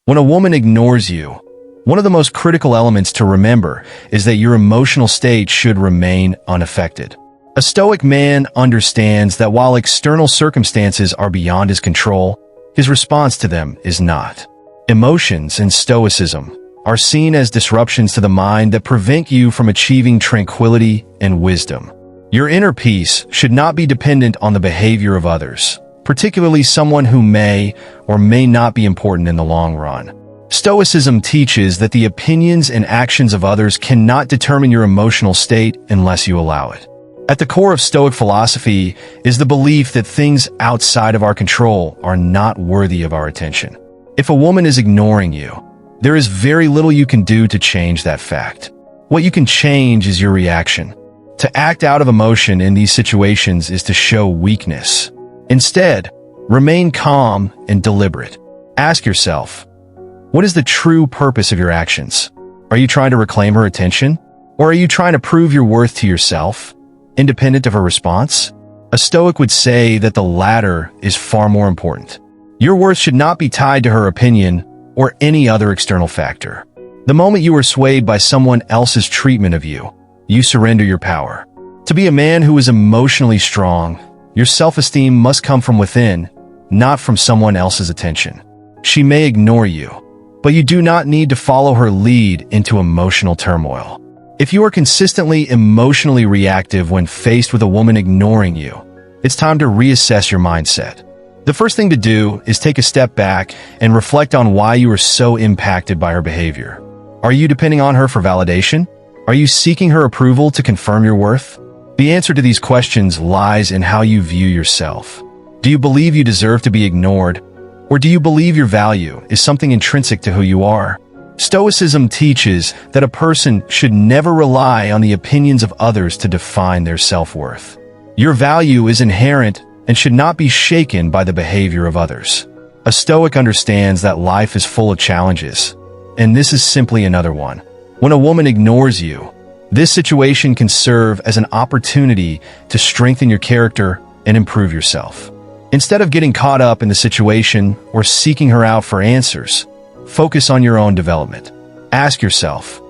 When a woman ignores you, one of the most critical elements to remember is that your emotional state should remain unaffected. A Stoic man understands that while external circumstances are beyond his control, his response to them is not. Emotions in Stoicism are seen as disruptions to the mind that prevent you from achieving tranquility and wisdom. Your inner peace should not be dependent on the behavior of others, particularly someone who may or may not be important in the long run. Stoicism teaches that the opinions and actions of others cannot determine your emotional state unless you allow it. At the core of Stoic philosophy is the belief that things outside of our control are not worthy of our attention. If a woman is ignoring you, there is very little you can do to change that fact. What you can change is your reaction. To act out of emotion in these situations is to show weakness. Instead, remain calm and deliberate. Ask yourself, what is the true purpose of your actions? Are you trying to reclaim her attention? Or are you trying to prove your worth to yourself, independent of her response? A Stoic would say that the latter is far more important. Your worth should not be tied to her opinion or any other external factor. The moment you are swayed by someone else's treatment of you, you surrender your power. To be a man who is emotionally strong, your self-esteem must come from within, not from someone else's attention. She may ignore you, but you do not need to follow her lead into emotional turmoil. If you are consistently emotionally reactive when faced with a woman ignoring you, it's time to reassess your mindset. The first thing to do is take a step back and reflect on why you are so impacted by her behavior. Are you depending on her for validation? Are you seeking her approval to confirm your worth? The answer to these questions lies in how you view yourself. Do you believe you deserve to be ignored? Or do you believe your value is something intrinsic to who you are? Stoicism teaches that a person should never rely on the opinions of others to define their self-worth. Your value is inherent and should not be shaken by the behavior of others. A Stoic understands that life is full of challenges, and this is simply another one. When a woman ignores you, this situation can serve as an opportunity to strengthen your character and improve yourself. Instead of getting caught up in the situation or seeking her out for answers, focus on your own development. Ask yourself,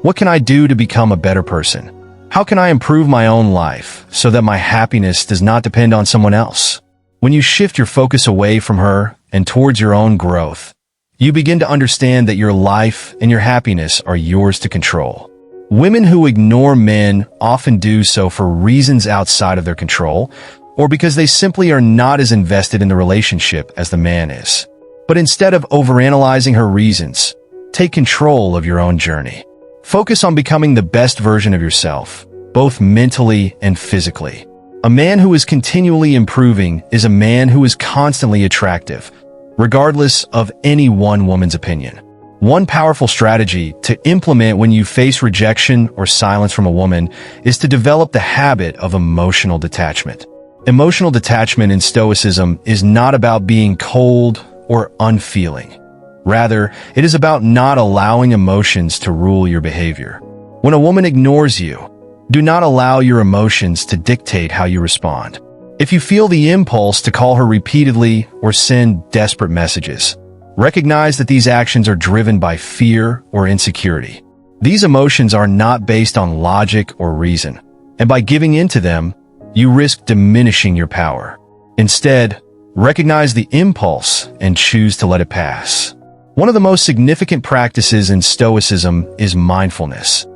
what can I do to become a better person? How can I improve my own life so that my happiness does not depend on someone else? When you shift your focus away from her and towards your own growth, you begin to understand that your life and your happiness are yours to control. Women who ignore men often do so for reasons outside of their control, or because they simply are not as invested in the relationship as the man is. But instead of overanalyzing her reasons, take control of your own journey. Focus on becoming the best version of yourself, both mentally and physically. A man who is continually improving is a man who is constantly attractive, regardless of any one woman's opinion. One powerful strategy to implement when you face rejection or silence from a woman is to develop the habit of emotional detachment. Emotional detachment in Stoicism is not about being cold or unfeeling. Rather, it is about not allowing emotions to rule your behavior. When a woman ignores you, do not allow your emotions to dictate how you respond. If you feel the impulse to call her repeatedly or send desperate messages, recognize that these actions are driven by fear or insecurity. These emotions are not based on logic or reason, and by giving in to them, you risk diminishing your power. Instead, recognize the impulse and choose to let it pass. One of the most significant practices in Stoicism is mindfulness,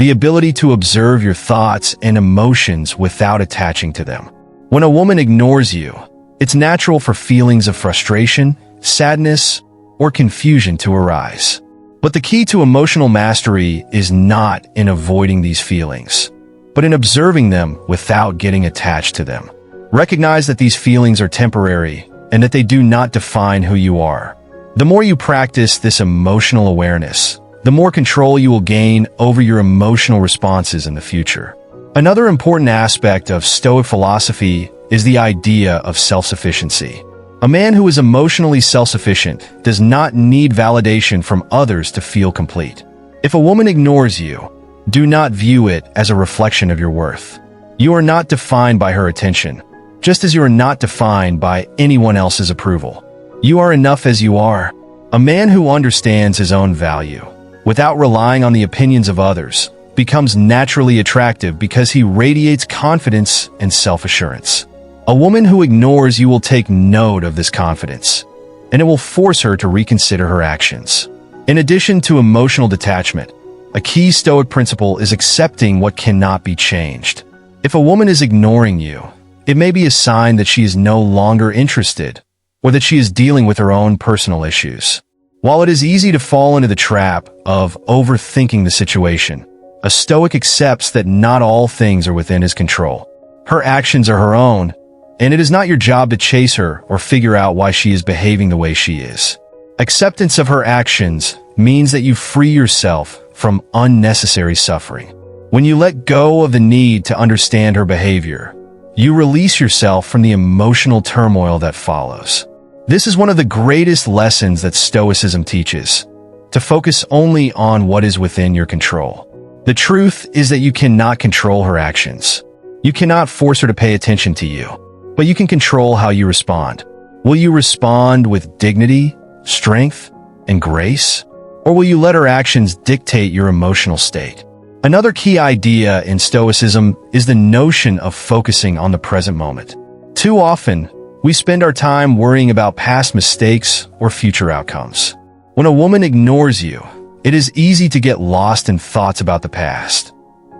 the ability to observe your thoughts and emotions without attaching to them. When a woman ignores you, it's natural for feelings of frustration, sadness, or confusion to arise. But the key to emotional mastery is not in avoiding these feelings, but in observing them without getting attached to them. Recognize that these feelings are temporary and that they do not define who you are. The more you practice this emotional awareness, the more control you will gain over your emotional responses in the future. Another important aspect of Stoic philosophy is the idea of self-sufficiency. A man who is emotionally self-sufficient does not need validation from others to feel complete. If a woman ignores you, do not view it as a reflection of your worth. You are not defined by her attention, just as you are not defined by anyone else's approval. You are enough as you are. A man who understands his own value, without relying on the opinions of others, becomes naturally attractive because he radiates confidence and self-assurance. A woman who ignores you will take note of this confidence, and it will force her to reconsider her actions. In addition to emotional detachment, a key Stoic principle is accepting what cannot be changed. If a woman is ignoring you, it may be a sign that she is no longer interested, or that she is dealing with her own personal issues. While it is easy to fall into the trap of overthinking the situation, a Stoic accepts that not all things are within his control. Her actions are her own, and it is not your job to chase her or figure out why she is behaving the way she is. Acceptance of her actions means that you free yourself from unnecessary suffering. When you let go of the need to understand her behavior, you release yourself from the emotional turmoil that follows. This is one of the greatest lessons that Stoicism teaches, to focus only on what is within your control. The truth is that you cannot control her actions. You cannot force her to pay attention to you, but you can control how you respond. Will you respond with dignity, strength, and grace? Or will you let her actions dictate your emotional state? Another key idea in Stoicism is the notion of focusing on the present moment. Too often, we spend our time worrying about past mistakes or future outcomes. When a woman ignores you, it is easy to get lost in thoughts about the past.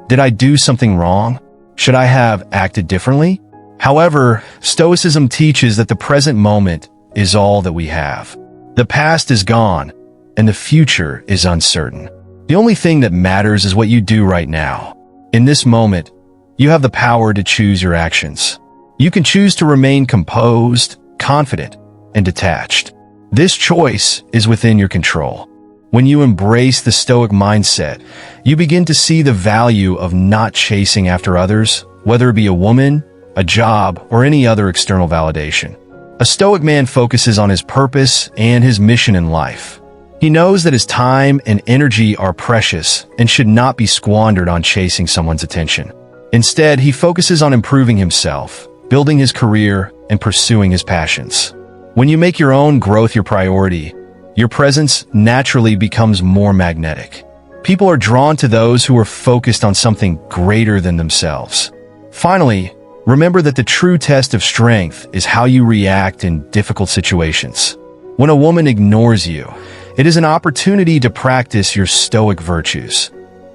Did I do something wrong? Should I have acted differently? However, Stoicism teaches that the present moment is all that we have. The past is gone, and the future is uncertain. The only thing that matters is what you do right now. In this moment, you have the power to choose your actions. You can choose to remain composed, confident, and detached. This choice is within your control. When you embrace the Stoic mindset, you begin to see the value of not chasing after others, whether it be a woman, a job, or any other external validation. A Stoic man focuses on his purpose and his mission in life. He knows that his time and energy are precious and should not be squandered on chasing someone's attention. Instead, he focuses on improving himself, building his career, and pursuing his passions. When you make your own growth your priority, your presence naturally becomes more magnetic. People are drawn to those who are focused on something greater than themselves. Finally, remember that the true test of strength is how you react in difficult situations. When a woman ignores you, it is an opportunity to practice your Stoic virtues: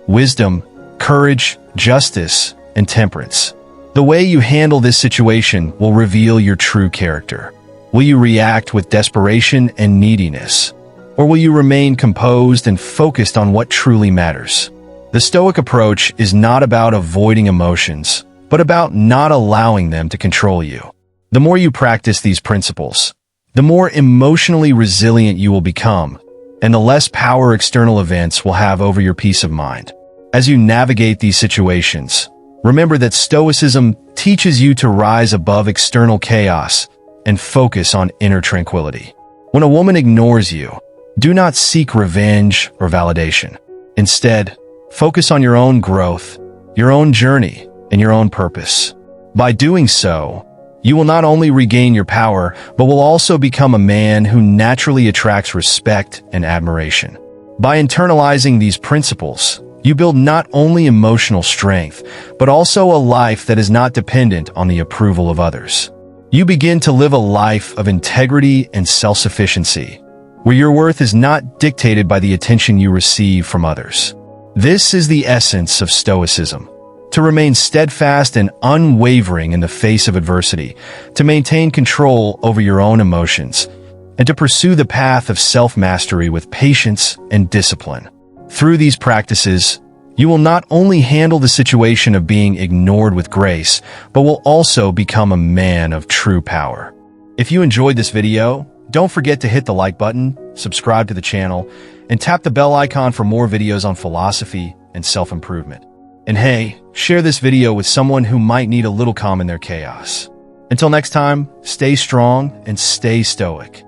wisdom, courage, justice, and temperance. The way you handle this situation will reveal your true character. Will you react with desperation and neediness? Or will you remain composed and focused on what truly matters? The Stoic approach is not about avoiding emotions, but about not allowing them to control you. The more you practice these principles, the more emotionally resilient you will become, and the less power external events will have over your peace of mind. As you navigate these situations, remember that Stoicism teaches you to rise above external chaos and focus on inner tranquility. When a woman ignores you, do not seek revenge or validation. Instead, focus on your own growth, your own journey, and your own purpose. By doing so, you will not only regain your power, but will also become a man who naturally attracts respect and admiration. By internalizing these principles, you build not only emotional strength, but also a life that is not dependent on the approval of others. You begin to live a life of integrity and self-sufficiency, where your worth is not dictated by the attention you receive from others. This is the essence of Stoicism: to remain steadfast and unwavering in the face of adversity, to maintain control over your own emotions, and to pursue the path of self-mastery with patience and discipline. Through these practices, you will not only handle the situation of being ignored with grace, but will also become a man of true power. If you enjoyed this video, don't forget to hit the like button, subscribe to the channel, and tap the bell icon for more videos on philosophy and self-improvement. And hey, share this video with someone who might need a little calm in their chaos. Until next time, stay strong and stay stoic.